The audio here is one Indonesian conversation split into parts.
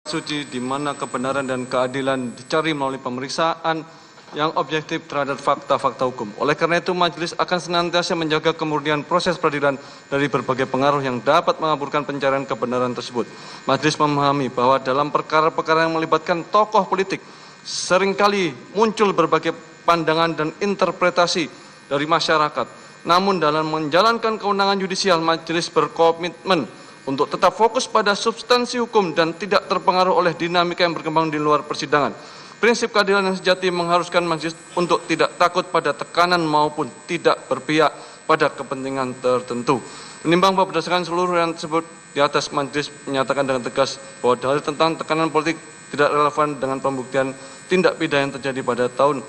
suci di mana kebenaran dan keadilan dicari melalui pemeriksaan yang objektif terhadap fakta-fakta hukum. Oleh karena itu, majelis akan senantiasa menjaga kemurnian proses peradilan dari berbagai pengaruh yang dapat mengaburkan pencarian kebenaran tersebut. Majelis memahami bahwa dalam perkara-perkara yang melibatkan tokoh politik, seringkali muncul berbagai pandangan dan interpretasi dari masyarakat. Namun dalam menjalankan kewenangan yudisial, majelis berkomitmen untuk tetap fokus pada substansi hukum dan tidak terpengaruh oleh dinamika yang berkembang di luar persidangan. Prinsip keadilan yang sejati mengharuskan majelis untuk tidak takut pada tekanan maupun tidak berpihak pada kepentingan tertentu. Menimbang bahwa berdasarkan seluruh yang tersebut di atas, majelis menyatakan dengan tegas bahwa dalil tentang tekanan politik tidak relevan dengan pembuktian tindak pidana yang terjadi pada tahun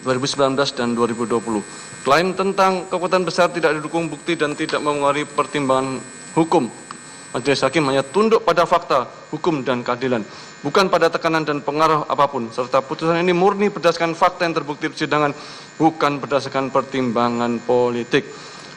2019 dan 2020. Klaim tentang kekuatan besar tidak didukung bukti dan tidak mengaruhi pertimbangan hukum. Majelis hakim hanya tunduk pada fakta, hukum, dan keadilan, bukan pada tekanan dan pengaruh apapun, serta putusan ini murni berdasarkan fakta yang terbukti persidangan, bukan berdasarkan pertimbangan politik.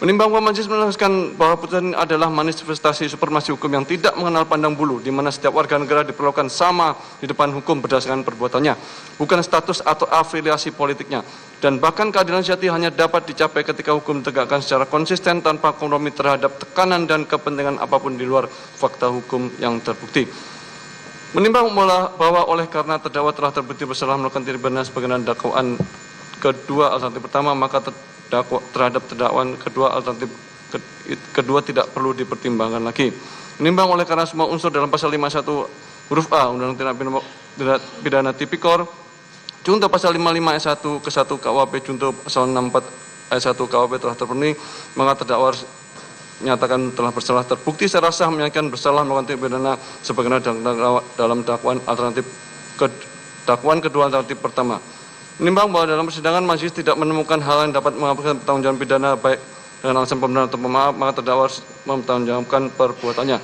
Menimbang bahwa majelis menegaskan bahwa putusan ini adalah manifestasi supremasi hukum yang tidak mengenal pandang bulu, di mana setiap warga negara diperlakukan sama di depan hukum berdasarkan perbuatannya, bukan status atau afiliasi politiknya. Dan bahkan keadilan sejati hanya dapat dicapai ketika hukum ditegakkan secara konsisten tanpa kompromi terhadap tekanan dan kepentingan apapun di luar fakta hukum yang terbukti. Menimbang bahwa oleh karena terdakwa telah terbukti bersalah melakukan tindak pidana sebagaimana dakwaan kedua alternatif pertama, maka terhadap terdakwa kedua tidak perlu dipertimbangkan lagi. Menimbang oleh karena semua unsur dalam pasal 51 huruf A Undang-Undang Tindak Pidana Tipikor, junto pasal 55 ayat 1 ke 1 KUHP, junto pasal 64 ayat 1 KUHP telah terpenuhi, maka terdakwa menyatakan telah bersalah terbukti secara sah menyatakan bersalah melakukan tindak pidana sebagaimana dalam dakwaan kedua alternatif pertama. Menimbang bahwa dalam persidangan majelis tidak menemukan hal yang dapat menghapuskan pertanggungjawaban pidana baik dengan alasan pembenaran atau pemaaf, maka terdakwa harus mempertanggungjawabkan perbuatannya.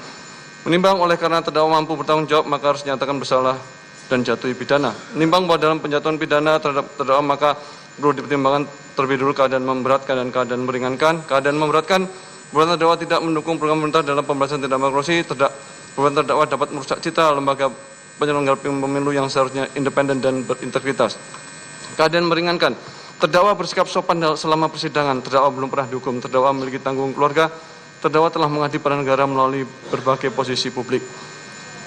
Menimbang oleh karena terdakwa mampu bertanggung jawab, maka harus dinyatakan bersalah dan jatuhi pidana. Menimbang bahwa dalam penjatuhan pidana terhadap terdakwa maka perlu dipertimbangkan terlebih dulu keadaan memberatkan dan keadaan meringankan. Keadaan memberatkan, perbuatan terdakwa tidak mendukung program pemerintah dalam pemberantasan tindak pidana korupsi. Perbuatan terdakwa dapat merusak citra lembaga penyelenggara pemilu yang seharusnya independen dan berintegritas. Keadaan meringankan, terdakwa bersikap sopan selama persidangan, terdakwa belum pernah dihukum, terdakwa memiliki tanggung keluarga, terdakwa telah mengabdi pada negara melalui berbagai posisi publik.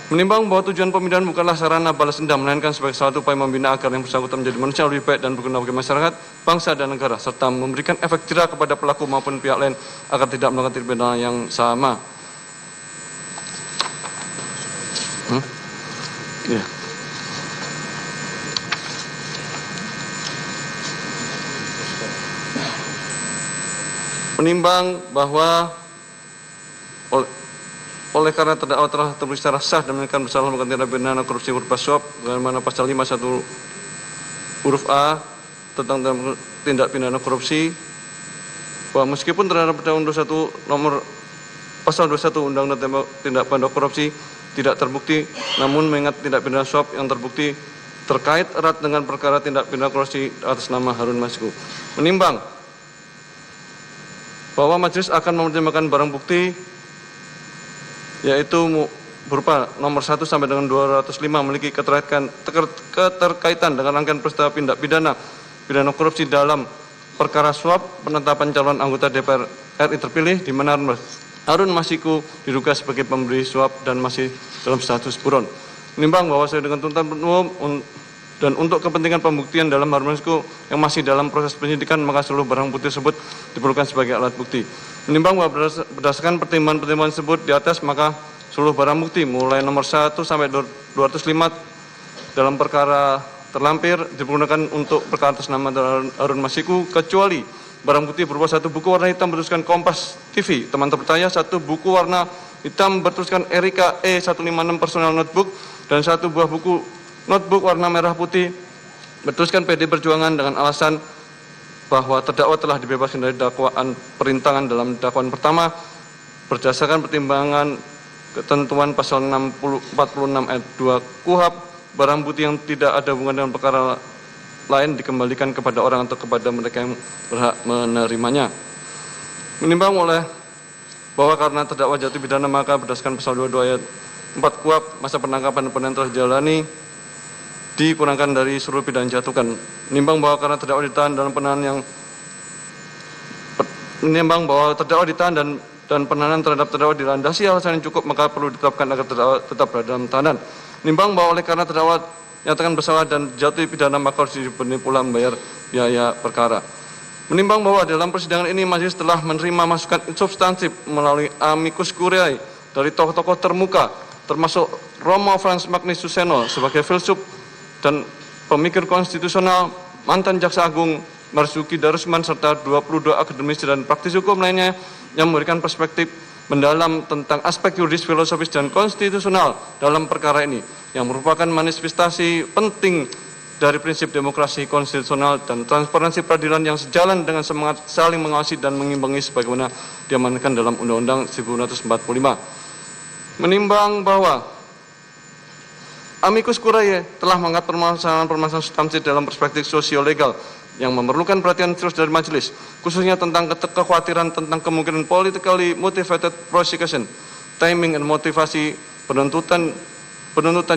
Menimbang bahwa tujuan pemindahan bukanlah sarana balas dendam, melainkan sebagai salah satu upaya membina agar yang bersangkutan menjadi manusia lebih baik dan berguna bagi masyarakat, bangsa dan negara, serta memberikan efek jera kepada pelaku maupun pihak lain agar tidak melakukan tindak pidana yang sama. Menimbang bahwa oleh karena terdakwa telah terbukti secara sah dan menyatakan bersalah melakukan tindak pidana korupsi berupa suap, bagaimana pasal 51 huruf A tentang tindak pidana korupsi, bahwa meskipun terhadap Undang-Undang 21 nomor pasal 21 Undang-Undang Tindak Pidana Korupsi tidak terbukti, namun mengingat tindak pidana suap yang terbukti terkait erat dengan perkara tindak pidana korupsi atas nama Harun Masiku. Menimbang bahwa majelis akan mempertimbangkan barang bukti yaitu berupa nomor 1 sampai dengan 205 memiliki keterkaitan dengan rangkaian peristiwa tindak pidana korupsi dalam perkara suap penetapan calon anggota DPR RI terpilih di mana Harun Masiku diduga sebagai pemberi suap dan masih dalam status buron. Menimbang bahwa sesuai dengan tuntutan umum dan untuk kepentingan pembuktian dalam Harun Masiku yang masih dalam proses penyidikan, maka seluruh barang bukti tersebut diperlukan sebagai alat bukti. Menimbang bahwa berdasarkan pertimbangan-pertimbangan tersebut di atas, maka seluruh barang bukti mulai nomor 1 sampai 205 dalam perkara terlampir dipergunakan untuk perkara atas nama Harun Masiku, kecuali barang bukti berupa 1 buku warna hitam bertuliskan Kompas TV teman terpercaya, 1 buku warna hitam bertuliskan Erika E156 personal notebook, dan 1 buah buku notebook warna merah putih bertuliskan PD Perjuangan dengan alasan bahwa terdakwa telah dibebaskan dari dakwaan perintangan dalam dakwaan pertama berdasarkan pertimbangan ketentuan pasal 46 ayat 2 KUHP. Barang bukti yang tidak ada hubungan dengan perkara lain dikembalikan kepada orang atau kepada mereka yang berhak menerimanya. Menimbang oleh bahwa karena terdakwa jatuh pidana, maka berdasarkan pasal 22 ayat 4 kuap masa penangkapan dan penahanan telah dijalani dikurangkan dari seluruh pidana jatuhkan. Menimbang bahwa karena terdakwa ditahan dalam penahanan yang menimbang bahwa terdakwa ditahan dan penahanan terhadap terdakwa dilandasi alasan yang cukup, maka perlu ditetapkan agar terdakwa tetap berada dalam tahanan. Menimbang bahwa oleh karena terdakwa nyatakan bersalah dan jatuh pidana, maka harus diberi pula membayar biaya perkara. Menimbang bahwa dalam persidangan ini majelis telah menerima masukan substansif melalui amicus curiae dari tokoh-tokoh termuka, termasuk Romo Frans Magnus Suseno sebagai filsuf dan pemikir konstitusional, mantan Jaksa Agung Marzuki Darusman, serta 22 akademisi dan praktisi hukum lainnya yang memberikan perspektif mendalam tentang aspek yuridis, filosofis, dan konstitusional dalam perkara ini, yang merupakan manifestasi penting dari prinsip demokrasi konstitusional dan transparansi peradilan yang sejalan dengan semangat saling mengawasi dan mengimbangi sebagaimana diamankan dalam Undang-Undang 1945. Menimbang bahwa amicus curiae telah mengangkat permasalahan substantif dalam perspektif sosio-legal yang memerlukan perhatian terus dari majelis, khususnya tentang kekhawatiran tentang kemungkinan politically motivated prosecution, timing dan motivasi penuntutan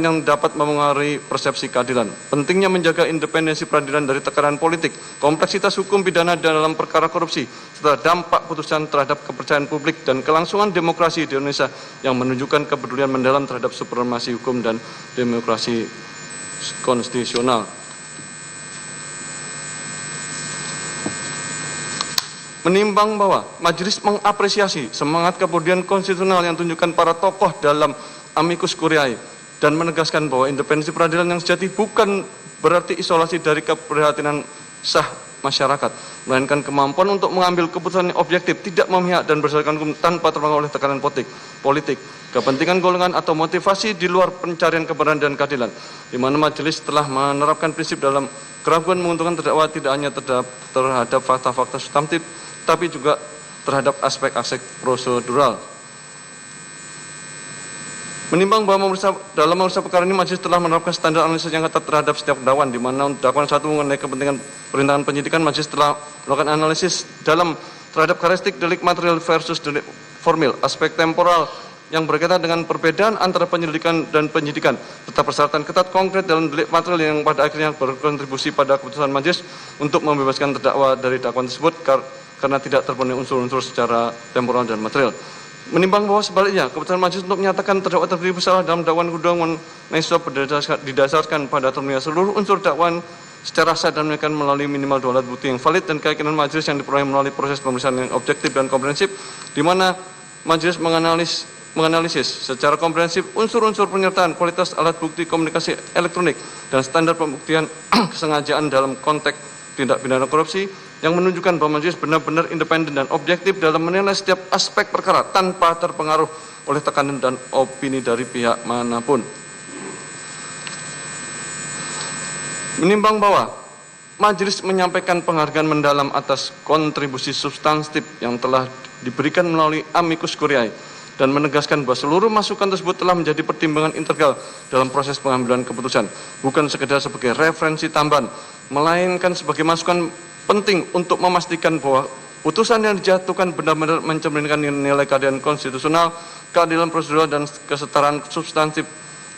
yang dapat mempengaruhi persepsi keadilan. Pentingnya menjaga independensi peradilan dari tekanan politik, kompleksitas hukum pidana dalam perkara korupsi, serta dampak putusan terhadap kepercayaan publik dan kelangsungan demokrasi di Indonesia yang menunjukkan kepedulian mendalam terhadap supremasi hukum dan demokrasi konstitusional. Menimbang bahwa majelis mengapresiasi semangat kepedulian konstitusional yang ditunjukkan para tokoh dalam amicus curiae dan menegaskan bahwa independensi peradilan yang sejati bukan berarti isolasi dari keprihatinan sah masyarakat, melainkan kemampuan untuk mengambil keputusan yang objektif, tidak memihak dan berdasarkan hukum tanpa terpengaruh oleh tekanan politik, kepentingan golongan atau motivasi di luar pencarian kebenaran dan keadilan, di mana majelis telah menerapkan prinsip dalam keraguan menguntungkan terdakwa tidak hanya terhadap fakta-fakta substantif, tapi juga terhadap aspek-aspek prosedural. Menimbang bahwa dalam memeriksa perkara ini majelis telah menerapkan standar analisis yang ketat terhadap setiap dakwaan, di mana dakwaan 1 mengenai kepentingan perintangan penyidikan, majelis telah melakukan analisis dalam terhadap karakteristik delik material versus delik formil, aspek temporal yang berkaitan dengan perbedaan antara penyelidikan dan penyidikan, serta persyaratan ketat konkret dalam delik material yang pada akhirnya berkontribusi pada keputusan majelis untuk membebaskan terdakwa dari dakwaan tersebut karena tidak terpenuhi unsur-unsur secara temporal dan material. Menimbang bahwa sebaliknya, keputusan majelis untuk menyatakan terdakwa terbukti bersalah dalam dakwaan Gudang Naisop didasarkan pada terpenuhi seluruh unsur dakwaan secara sah dan menekan melalui minimal 2 alat bukti yang valid dan keyakinan majelis yang diperoleh melalui proses pemeriksaan yang objektif dan komprehensif, di mana majelis menganalisis secara komprehensif unsur-unsur penyertaan, kualitas alat bukti komunikasi elektronik, dan standar pembuktian kesengajaan dalam konteks tindak pidana korupsi, yang menunjukkan bahwa majelis benar-benar independen dan objektif dalam menilai setiap aspek perkara tanpa terpengaruh oleh tekanan dan opini dari pihak manapun. Menimbang bahwa majelis menyampaikan penghargaan mendalam atas kontribusi substantif yang telah diberikan melalui amicus curiae dan menegaskan bahwa seluruh masukan tersebut telah menjadi pertimbangan integral dalam proses pengambilan keputusan, bukan sekedar sebagai referensi tambahan, melainkan sebagai masukan penting untuk memastikan bahwa putusan yang dijatuhkan benar-benar mencerminkan nilai keadilan konstitusional, keadilan prosedural, dan kesetaraan substantif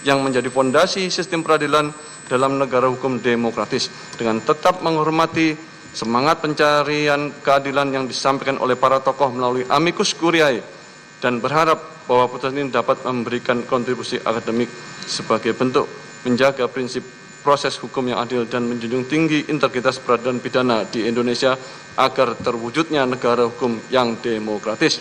yang menjadi fondasi sistem peradilan dalam negara hukum demokratis, dengan tetap menghormati semangat pencarian keadilan yang disampaikan oleh para tokoh melalui amicus curiae, dan berharap bahwa putusan ini dapat memberikan kontribusi akademik sebagai bentuk menjaga prinsip proses hukum yang adil dan menjunjung tinggi integritas peradilan pidana di Indonesia agar terwujudnya negara hukum yang demokratis.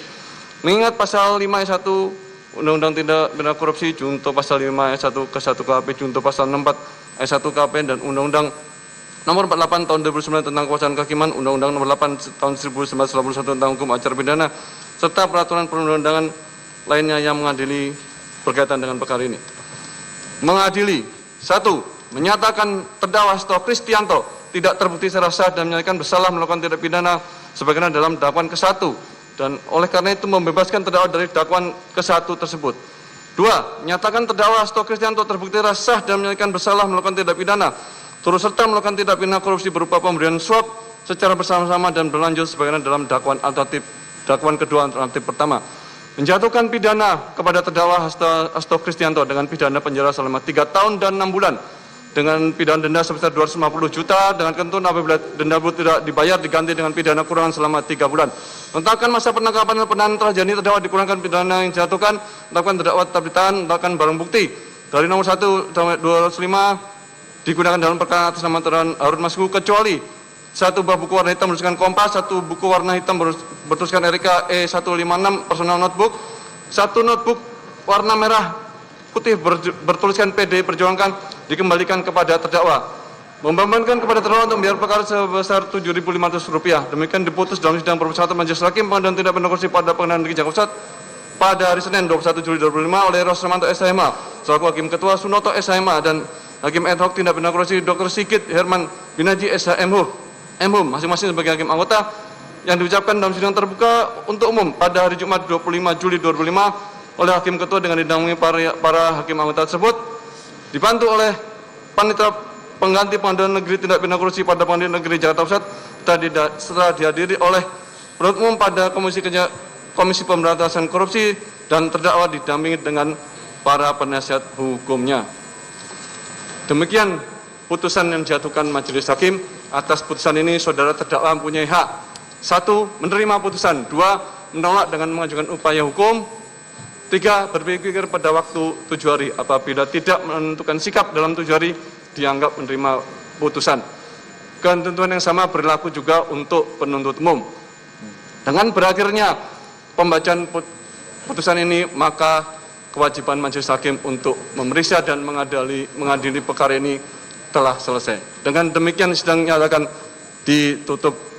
Mengingat pasal 5 ayat 1 Undang-Undang Tindak Pidana Korupsi, junto pasal 5 ayat 1 ke 1 KUHP, junto pasal 64 ayat 1 KUHP, dan Undang-Undang Nomor 48 Tahun 2009 tentang Kekuasaan Kehakiman, Undang-Undang Nomor 8 Tahun 1981 tentang Hukum Acara Pidana, serta peraturan perundang-undangan lainnya yang mengadili berkaitan dengan perkara ini. Mengadili 1. Menyatakan terdakwa Seto Kristianto tidak terbukti secara sah dan menyatakan bersalah melakukan tindak pidana sebagaimana dalam dakwaan ke-1, dan oleh karena itu membebaskan terdakwa dari dakwaan ke-1 tersebut. 2. Menyatakan terdakwa Seto Kristianto terbukti secara sah dan menyatakan bersalah melakukan tindak pidana turut serta melakukan tindak pidana korupsi berupa pemberian suap secara bersama-sama dan berlanjut sebagaimana dalam dakwaan kedua alternatif pertama. menjatuhkan pidana kepada terdakwa Hasto Kristianto dengan pidana penjara selama 3 tahun dan 6 bulan dengan pidana denda sebesar 250 juta dengan ketentuan apabila denda tidak dibayar diganti dengan pidana kurungan selama 3 bulan. Menetapkan masa penangkapan dan penahanan telah jadi terdakwa dikurangkan pidana yang dijatuhkan, menetapkan terdakwa tetap ditahan, menetapkan barang bukti dari nomor 1 sampai 205 digunakan dalam perkara atas nama terdakwa Harun Masiku kecuali 1 buah buku warna hitam bertuliskan Kompas, 1 buku warna hitam bertuliskan Erika E156 personal notebook, 1 notebook warna merah putih bertuliskan PD Perjuangan dikembalikan kepada terdakwa. Membebankan kepada terdakwa untuk membayar perkara sebesar Rp7.500. Demikian diputus dalam sidang Provisi 1 Majelis Hakim Pengadilan Tindak Pidana Korupsi pada Pengadilan Negeri Jakarta Pusat pada hari Senin 21 Juli 2005 oleh Rosmanto SHMA selaku Hakim Ketua, Sunoto SHMA dan Hakim Ad hoc Tindak Pidana Korupsi Dr. Sigit Herman Binaji SHMH masing-masing sebagai hakim anggota yang diucapkan dalam sidang terbuka untuk umum pada hari Jumat 25 Juli 2005 oleh Hakim Ketua dengan didampingi para hakim anggota tersebut dibantu oleh Panitia Pengganti Pengadilan Negeri Tindak Pidana Korupsi pada Pengadilan Negeri Jakarta Pusat setelah dihadiri oleh penuntut umum pada Komisi Pemberantasan Korupsi dan terdakwa didampingi dengan para penasihat hukumnya. Demikian putusan yang dijatuhkan Majelis Hakim. Atas putusan ini, saudara terdakwa mempunyai hak 1. Menerima putusan, 2. Menolak dengan mengajukan upaya hukum, 3. Berpikir pada waktu 7 hari. Apabila tidak menentukan sikap dalam 7 hari, dianggap menerima putusan. Ketentuan yang sama berlaku juga untuk penuntut umum. Dengan berakhirnya pembacaan putusan ini, maka kewajiban Majelis Hakim untuk memeriksa dan mengadili perkara ini telah selesai. Dengan demikian sidang nyatakan ditutup.